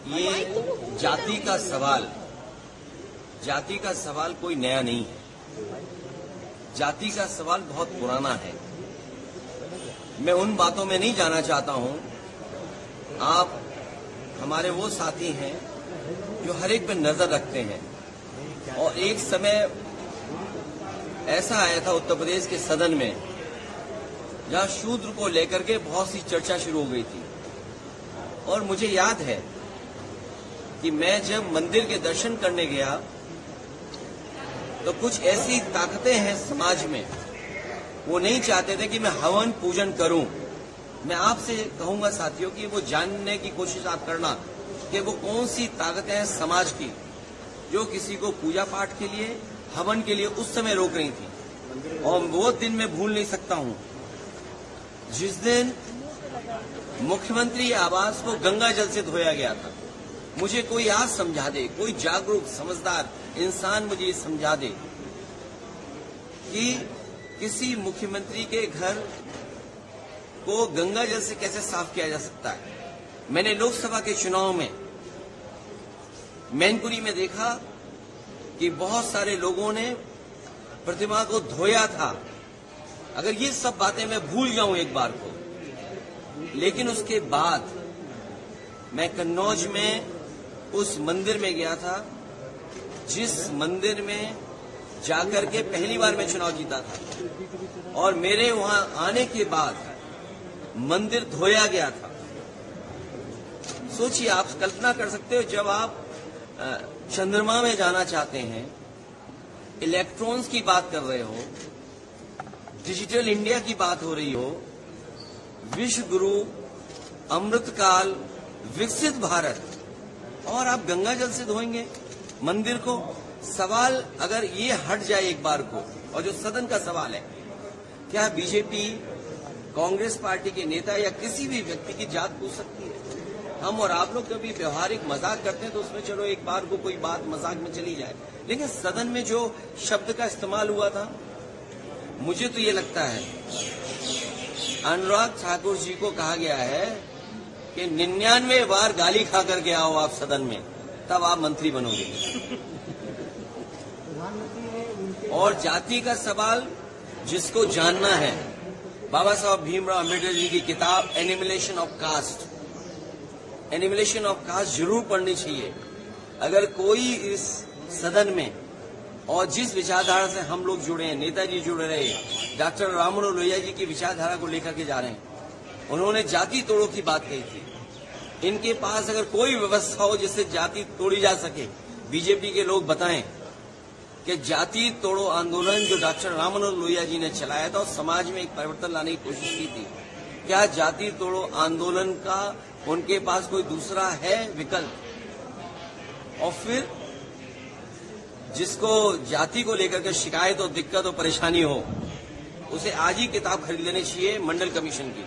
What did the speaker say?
ये जाति का सवाल कोई नया नहीं है। जाति का सवाल बहुत पुराना है। मैं उन बातों में नहीं जाना चाहता हूं। आप हमारे वो साथी हैं जो हर एक पे नजर रखते हैं, और एक समय ऐसा आया था उत्तर प्रदेश के सदन में जहां शूद्र को लेकर के बहुत सी चर्चा शुरू हो गई थी। और मुझे याद है कि मैं जब मंदिर के दर्शन करने गया तो कुछ ऐसी ताकतें हैं समाज में, वो नहीं चाहते थे कि मैं हवन पूजन करूं। मैं आपसे कहूंगा साथियों कि वो जानने की कोशिश आप करना कि वो कौन सी ताकतें हैं समाज की जो किसी को पूजा पाठ के लिए, हवन के लिए उस समय रोक रही थी। और वो दिन मैं भूल नहीं सकता हूं जिस दिन मुख्यमंत्री आवास को गंगा जल से धोया गया था। मुझे कोई आज समझा दे, कोई जागरूक समझदार इंसान मुझे ये समझा दे कि किसी मुख्यमंत्री के घर को गंगा जल से कैसे साफ किया जा सकता है। मैंने लोकसभा के चुनाव में मैनपुरी में देखा कि बहुत सारे लोगों ने प्रतिमा को धोया था। अगर ये सब बातें मैं भूल जाऊं एक बार को, लेकिन उसके बाद मैं कन्नौज में उस मंदिर में गया था जिस मंदिर में जाकर के पहली बार मैं चुनाव जीता था, और मेरे वहां आने के बाद मंदिर धोया गया था। सोचिए, आप कल्पना कर सकते हो, जब आप चंद्रमा में जाना चाहते हैं, इलेक्ट्रॉन्स की बात कर रहे हो, डिजिटल इंडिया की बात हो रही हो, विश्व गुरु, अमृतकाल, विकसित भारत, और आप गंगा जल से धोएंगे मंदिर को। सवाल अगर ये हट जाए एक बार को, और जो सदन का सवाल है, क्या बीजेपी, कांग्रेस पार्टी के नेता या किसी भी व्यक्ति की जात पूछ सकती है? हम और आप लोग कभी व्यवहारिक मजाक करते हैं तो उसमें चलो एक बार को कोई बात मजाक में चली जाए, लेकिन सदन में जो शब्द का इस्तेमाल हुआ था, मुझे तो ये लगता है अनुराग ठाकुर जी को कहा गया है कि 99 बार गाली खा करके आओ आप सदन में, तब आप मंत्री बनोगे। और जाति का सवाल जिसको जानना है, बाबा साहब भीमराव अम्बेडकर जी की किताब एनिमिलेशन ऑफ कास्ट, एनिमिलेशन ऑफ कास्ट जरूर पढ़नी चाहिए। अगर कोई इस सदन में, और जिस विचारधारा से हम लोग जुड़े हैं, नेताजी जुड़े रहे, डॉक्टर राम मनोहर लोहिया जी की विचारधारा को लेकर के जा रहे हैं, उन्होंने जाति तोड़ो की बात कही थी। इनके पास अगर कोई व्यवस्था हो जिससे जाति तोड़ी जा सके, बीजेपी के लोग बताएं कि जाति तोड़ो आंदोलन जो डॉक्टर राम मनोहर लोहिया जी ने चलाया था और समाज में एक परिवर्तन लाने की कोशिश की थी, क्या जाति तोड़ो आंदोलन का उनके पास कोई दूसरा है विकल्प? और फिर जिसको जाति को लेकर के शिकायत और दिक्कत और परेशानी हो, उसे आज ही किताब खरीद लेनी चाहिए मंडल कमीशन की।